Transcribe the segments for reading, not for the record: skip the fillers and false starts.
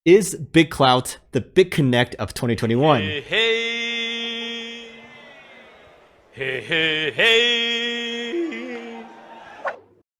Is Bitclout the Bitconnect of 2021? Hey, hey. Hey, hey, hey.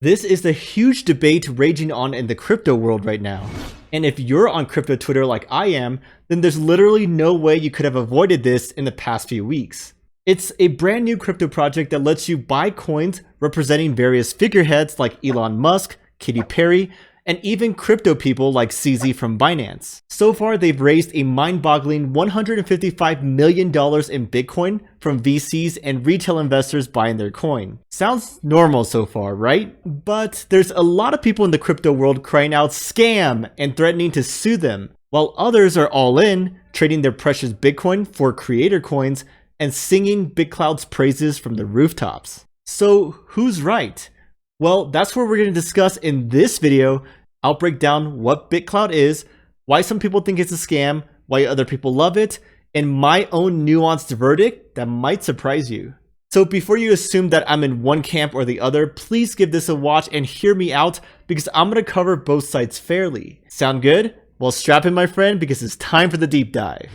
This is the huge debate raging on in the crypto world right now. And if you're on crypto Twitter like I am, then there's literally no way you could have avoided this in the past few weeks. It's a brand new crypto project that lets you buy coins representing various figureheads like Elon Musk, Katy Perry, and even crypto people like CZ from Binance. So far, they've raised a mind-boggling $155 million in Bitcoin from VCs and retail investors buying their coin. Sounds normal so far, right? But there's a lot of people in the crypto world crying out scam and threatening to sue them, while others are all in, trading their precious Bitcoin for creator coins and singing Bitclout's praises from the rooftops. So who's right? Well, that's what we're going to discuss in this video. I'll break down what Bitclout is, why some people think it's a scam, why other people love it, and my own nuanced verdict that might surprise you. So before you assume that I'm in one camp or the other, please give this a watch and hear me out because I'm going to cover both sides fairly. Sound good? Well, strap in my friend because it's time for the deep dive.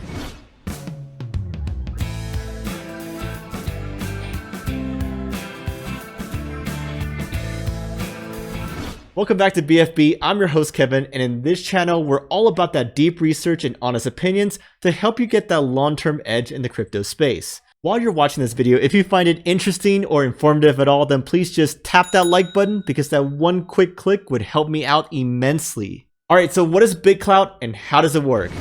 Welcome back to BFB, I'm your host Kevin, and in this channel we're all about that deep research and honest opinions to help you get that long-term edge in the crypto space. While you're watching this video, if you find it interesting or informative at all, then please just tap that like button because that one quick click would help me out immensely. Alright, so what is Bitclout and how does it work?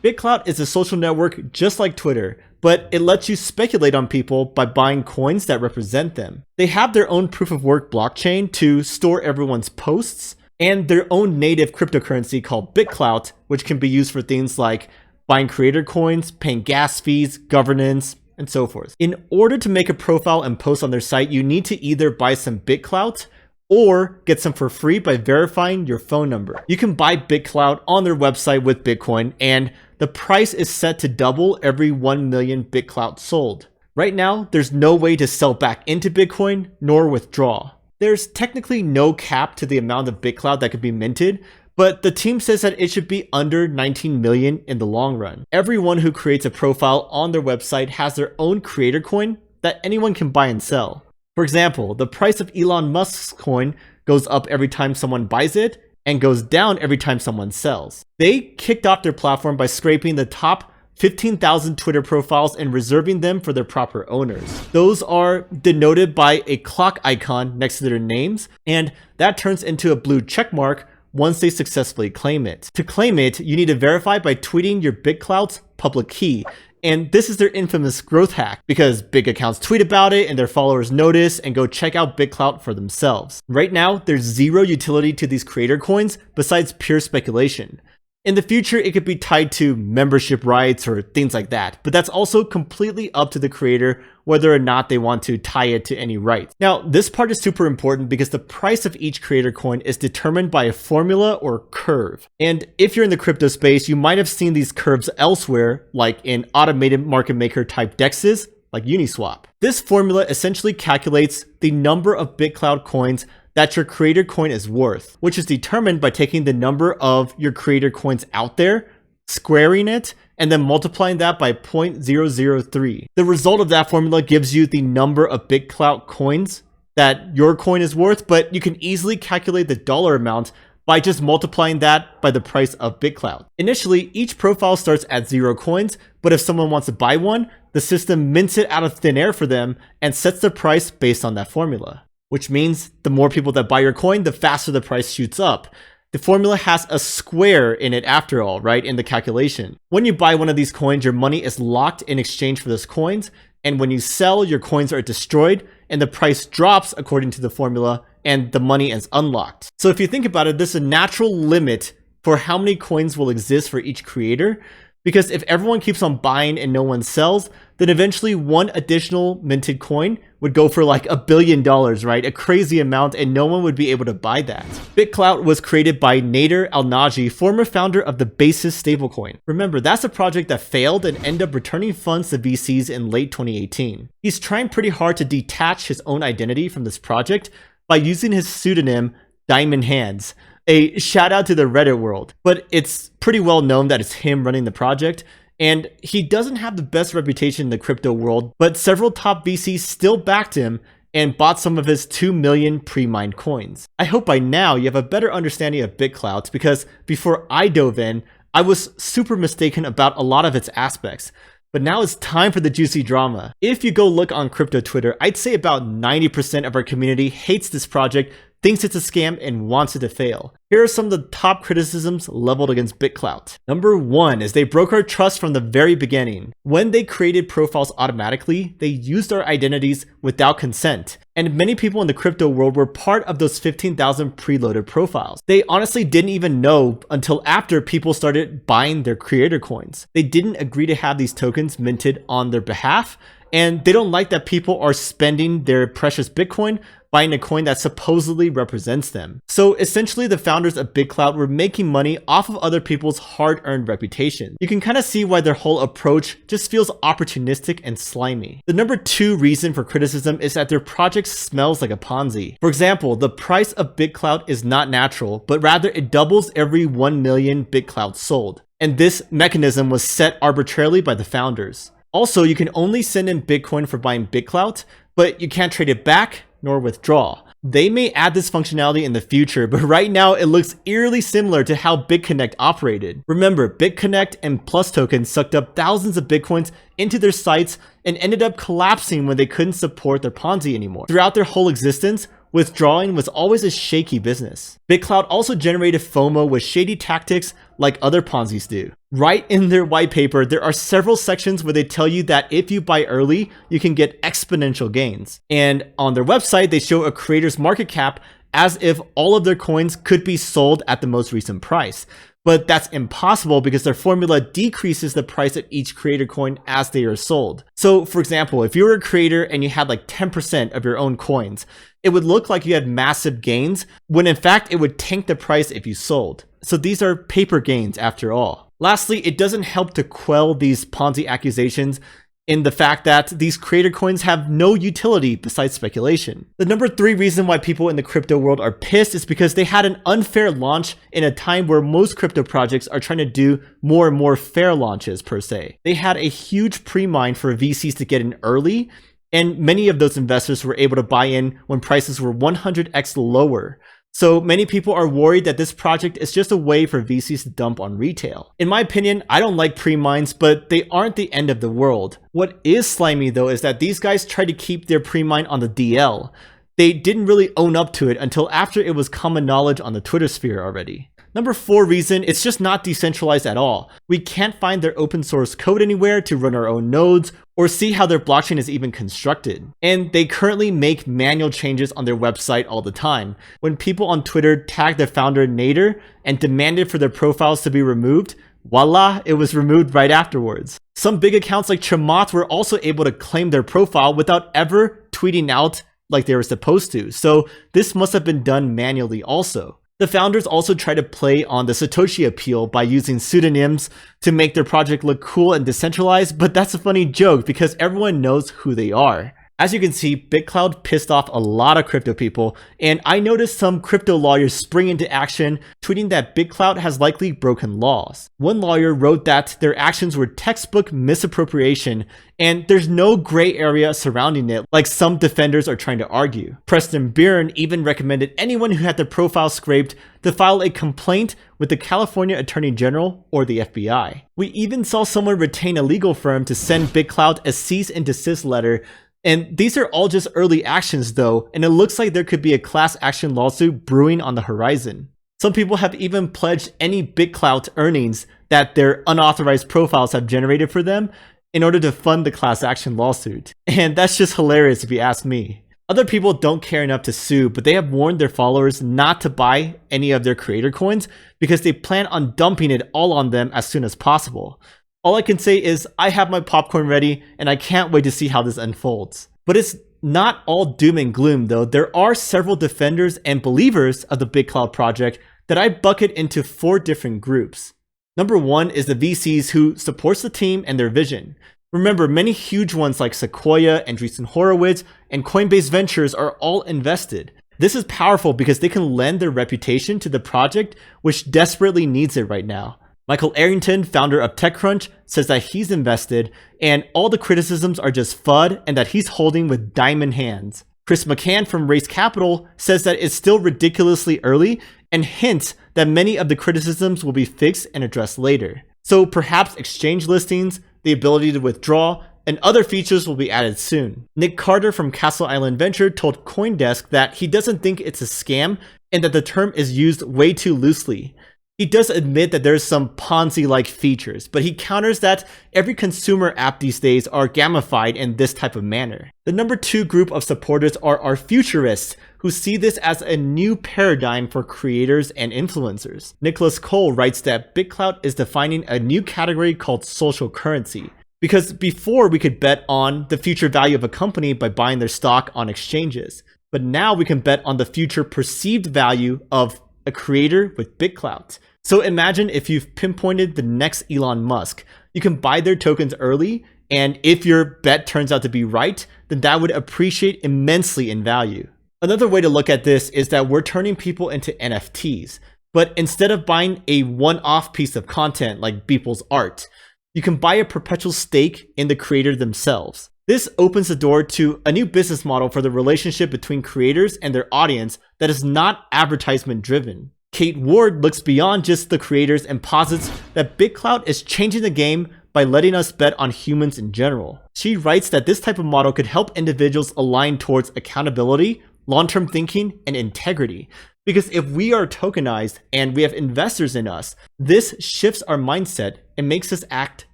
Bitclout is a social network just like Twitter, but it lets you speculate on people by buying coins that represent them. They have their own proof of work blockchain to store everyone's posts, and their own native cryptocurrency called Bitclout, which can be used for things like buying creator coins, paying gas fees, governance, and so forth. In order to make a profile and post on their site, you need to either buy some Bitclout or get some for free by verifying your phone number. You can buy Bitclout on their website with Bitcoin, and the price is set to double every 1 million Bitclout sold. Right now, there's no way to sell back into Bitcoin nor withdraw. There's technically no cap to the amount of Bitclout that could be minted, but the team says that it should be under 19 million in the long run. Everyone who creates a profile on their website has their own creator coin that anyone can buy and sell. For example, the price of Elon Musk's coin goes up every time someone buys it and goes down every time someone sells. They kicked off their platform by scraping the top 15,000 Twitter profiles and reserving them for their proper owners. Those are denoted by a clock icon next to their names, and that turns into a blue check mark once they successfully claim it. To claim it, you need to verify by tweeting your Bitclout's public key. And this is their infamous growth hack because big accounts tweet about it and their followers notice and go check out Bitclout for themselves. Right now, there's zero utility to these creator coins besides pure speculation. In the future, it could be tied to membership rights or things like that, but that's also completely up to the creator whether or not they want to tie it to any rights. Now, this part is super important because the price of each creator coin is determined by a formula or curve. And if you're in the crypto space, you might have seen these curves elsewhere, like in automated market maker type dexes, like Uniswap. This formula essentially calculates the number of Bitclout coins that your creator coin is worth, which is determined by taking the number of your creator coins out there, squaring it, and then multiplying that by 0.003. The result of that formula gives you the number of Bitclout coins that your coin is worth, but you can easily calculate the dollar amount by just multiplying that by the price of Bitclout. Initially, each profile starts at 0 coins, but if someone wants to buy one, the system mints it out of thin air for them and sets the price based on that formula. Which means the more people that buy your coin, the faster the price shoots up. The formula has a square in it after all, right, in the calculation. When you buy one of these coins, your money is locked in exchange for those coins, and when you sell, your coins are destroyed, and the price drops according to the formula, and the money is unlocked. So if you think about it, this is a natural limit for how many coins will exist for each creator, because if everyone keeps on buying and no one sells, then eventually one additional minted coin would go for like $1 billion, right? A crazy amount, and no one would be able to buy that. Bitclout was created by Nader Al-Naji, former founder of the Basis stablecoin. Remember, that's a project that failed and ended up returning funds to VCs in late 2018. He's trying pretty hard to detach his own identity from this project by using his pseudonym Diamond Hands. A shout out to the Reddit world, but it's pretty well known that it's him running the project. And he doesn't have the best reputation in the crypto world, but several top VCs still backed him and bought some of his 2 million pre-mined coins. I hope by now you have a better understanding of Bitclout, because before I dove in, I was super mistaken about a lot of its aspects. But now it's time for the juicy drama. If you go look on crypto Twitter, I'd say about 90% of our community hates this project, thinks it's a scam, and wants it to fail. Here are some of the top criticisms leveled against Bitclout. Number 1 is they broke our trust from the very beginning. When they created profiles automatically, they used our identities without consent. And many people in the crypto world were part of those 15,000 preloaded profiles. They honestly didn't even know until after people started buying their creator coins. They didn't agree to have these tokens minted on their behalf, and they don't like that people are spending their precious Bitcoin buying a coin that supposedly represents them. So essentially the founders of Bitclout were making money off of other people's hard-earned reputation. You can kind of see why their whole approach just feels opportunistic and slimy. The number 2 reason for criticism is that their project smells like a Ponzi. For example, the price of Bitclout is not natural, but rather it doubles every 1 million Bitclout sold. And this mechanism was set arbitrarily by the founders. Also, you can only send in Bitcoin for buying Bitclout, but you can't trade it back nor withdraw. They may add this functionality in the future, but right now it looks eerily similar to how Bitconnect operated. Remember, Bitconnect and Plus tokens sucked up thousands of Bitcoins into their sites and ended up collapsing when they couldn't support their Ponzi anymore. Throughout their whole existence, withdrawing was always a shaky business. Bitclout also generated FOMO with shady tactics like other Ponzi's do. Right in their white paper, there are several sections where they tell you that if you buy early, you can get exponential gains. And on their website, they show a creator's market cap as if all of their coins could be sold at the most recent price. But that's impossible because their formula decreases the price of each creator coin as they are sold. So for example, if you were a creator and you had like 10% of your own coins, it would look like you had massive gains when in fact it would tank the price if you sold. So these are paper gains after all. Lastly, it doesn't help to quell these Ponzi accusations in the fact that these creator coins have no utility besides speculation. The number 3 reason why people in the crypto world are pissed is because they had an unfair launch in a time where most crypto projects are trying to do more and more fair launches per se. They had a huge pre-mine for VCs to get in early, and many of those investors were able to buy in when prices were 100x lower. So many people are worried that this project is just a way for VCs to dump on retail. In my opinion, I don't like pre-mines, but they aren't the end of the world. What is slimy though is that these guys try to keep their pre-mine on the DL. They didn't really own up to it until after it was common knowledge on the Twitter sphere already. Number 4 reason, it's just not decentralized at all. We can't find their open source code anywhere to run our own nodes or see how their blockchain is even constructed. And they currently make manual changes on their website all the time. When people on Twitter tagged the founder Nader and demanded for their profiles to be removed, voila, it was removed right afterwards. Some big accounts like Chamath were also able to claim their profile without ever tweeting out like they were supposed to. So this must have been done manually also. The founders also try to play on the Satoshi appeal by using pseudonyms to make their project look cool and decentralized, but that's a funny joke because everyone knows who they are. As you can see, Bitclout pissed off a lot of crypto people, and I noticed some crypto lawyers spring into action, tweeting that Bitclout has likely broken laws. One lawyer wrote that their actions were textbook misappropriation, and there's no gray area surrounding it like some defenders are trying to argue. Preston Byrne even recommended anyone who had their profile scraped to file a complaint with the California Attorney General or the FBI. We even saw someone retain a legal firm to send Bitclout a cease and desist letter. And these are all just early actions though, and it looks like there could be a class action lawsuit brewing on the horizon. Some people have even pledged any Bitclout earnings that their unauthorized profiles have generated for them in order to fund the class action lawsuit. And that's just hilarious if you ask me. Other people don't care enough to sue, but they have warned their followers not to buy any of their creator coins because they plan on dumping it all on them as soon as possible. All I can say is I have my popcorn ready and I can't wait to see how this unfolds. But it's not all doom and gloom though. There are several defenders and believers of the Bitclout project that I bucket into 4 different groups. Number 1 is the VCs who supports the team and their vision. Remember, many huge ones like Sequoia, Andreessen Horowitz, and Coinbase Ventures are all invested. This is powerful because they can lend their reputation to the project, which desperately needs it right now. Michael Arrington, founder of TechCrunch, says that he's invested and all the criticisms are just FUD and that he's holding with diamond hands. Chris McCann from Race Capital says that it's still ridiculously early and hints that many of the criticisms will be fixed and addressed later. So perhaps exchange listings, the ability to withdraw, and other features will be added soon. Nick Carter from Castle Island Venture told CoinDesk that he doesn't think it's a scam and that the term is used way too loosely. He does admit that there's some Ponzi-like features, but he counters that every consumer app these days are gamified in this type of manner. The number 2 group of supporters are our futurists, who see this as a new paradigm for creators and influencers. Nicholas Cole writes that Bitclout is defining a new category called social currency. Because before we could bet on the future value of a company by buying their stock on exchanges, but now we can bet on the future perceived value of a creator with Bitclout. So imagine if you've pinpointed the next Elon Musk. You can buy their tokens early, and if your bet turns out to be right, then that would appreciate immensely in value. Another way to look at this is that we're turning people into NFTs, but instead of buying a one-off piece of content like Beeple's art, you can buy a perpetual stake in the creator themselves. This opens the door to a new business model for the relationship between creators and their audience that is not advertisement driven. Kate Ward looks beyond just the creators and posits that Bitclout is changing the game by letting us bet on humans in general. She writes that this type of model could help individuals align towards accountability, long-term thinking, and integrity. Because if we are tokenized and we have investors in us, this shifts our mindset and makes us act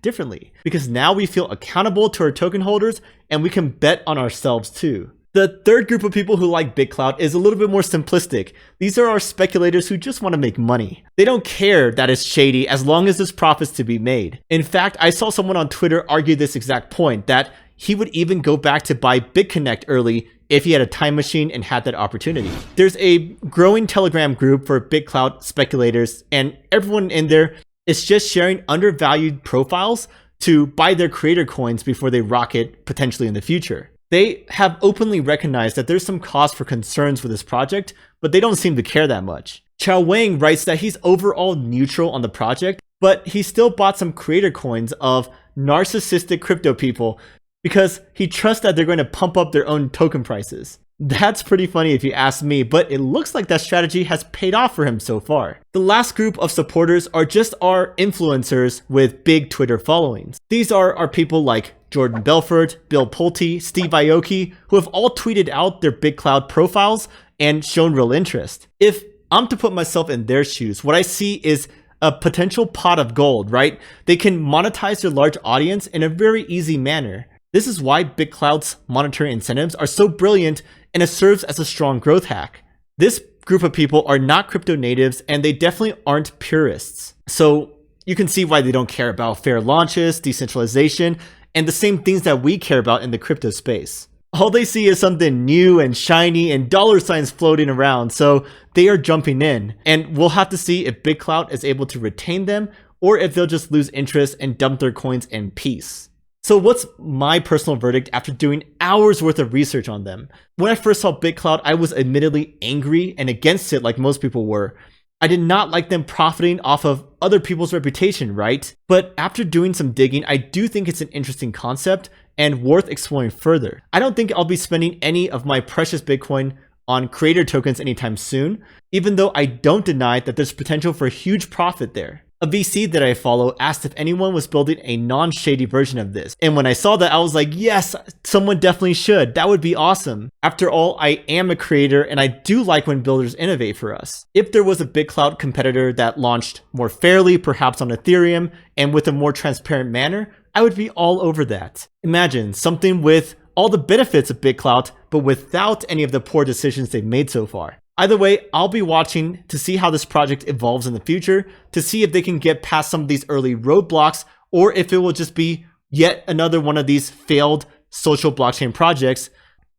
differently. Because now we feel accountable to our token holders and we can bet on ourselves too. The third group of people who like Bitclout is a little bit more simplistic. These are our speculators who just want to make money. They don't care that it's shady as long as there's profits to be made. In fact, I saw someone on Twitter argue this exact point, that he would even go back to buy Bitconnect early if he had a time machine and had that opportunity. There's a growing Telegram group for Bitclout speculators, and everyone in there is just sharing undervalued profiles to buy their creator coins before they rocket potentially in the future. They have openly recognized that there's some cause for concerns with this project, but they don't seem to care that much. Chao Wang writes that he's overall neutral on the project, but he still bought some creator coins of narcissistic crypto people because he trusts that they're going to pump up their own token prices. That's pretty funny if you ask me, but it looks like that strategy has paid off for him so far. The last group of supporters are just our influencers with big Twitter followings. These are our people like Jordan Belfort, Bill Pulte, Steve Aoki, who have all tweeted out their Bitclout profiles and shown real interest. If I'm to put myself in their shoes, what I see is a potential pot of gold, right? They can monetize their large audience in a very easy manner. This is why Bitclout's monetary incentives are so brilliant, and it serves as a strong growth hack. This group of people are not crypto natives, and they definitely aren't purists. So you can see why they don't care about fair launches, decentralization, and the same things that we care about in the crypto space. All they see is something new and shiny and dollar signs floating around, so they are jumping in. And we'll have to see if Bitclout is able to retain them, or if they'll just lose interest and dump their coins in peace. So what's my personal verdict after doing hours worth of research on them? When I first saw Bitclout, I was admittedly angry and against it like most people were. I did not like them profiting off of other people's reputation, right? But after doing some digging, I do think it's an interesting concept and worth exploring further. I don't think I'll be spending any of my precious Bitcoin on creator tokens anytime soon, even though I don't deny that there's potential for huge profit there. A VC that I follow asked if anyone was building a non-shady version of this. And when I saw that, I was like, yes, someone definitely should. That would be awesome. After all, I am a creator and I do like when builders innovate for us. If there was a Bitclout competitor that launched more fairly, perhaps on Ethereum, and with a more transparent manner, I would be all over that. Imagine something with all the benefits of Bitclout, but without any of the poor decisions they've made so far. Either way, I'll be watching to see how this project evolves in the future, to see if they can get past some of these early roadblocks, or if it will just be yet another one of these failed social blockchain projects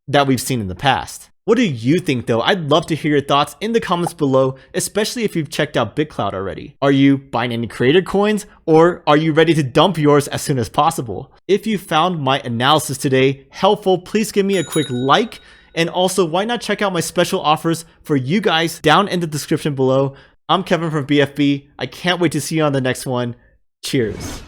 that we've seen in the past. What do you think though? I'd love to hear your thoughts in the comments below, especially if you've checked out Bitclout already. Are you buying any creator coins, or are you ready to dump yours as soon as possible? If you found my analysis today helpful, please give me a quick like. And also, why not check out my special offers for you guys down in the description below. I'm Kevin from BFB. I can't wait to see you on the next one. Cheers.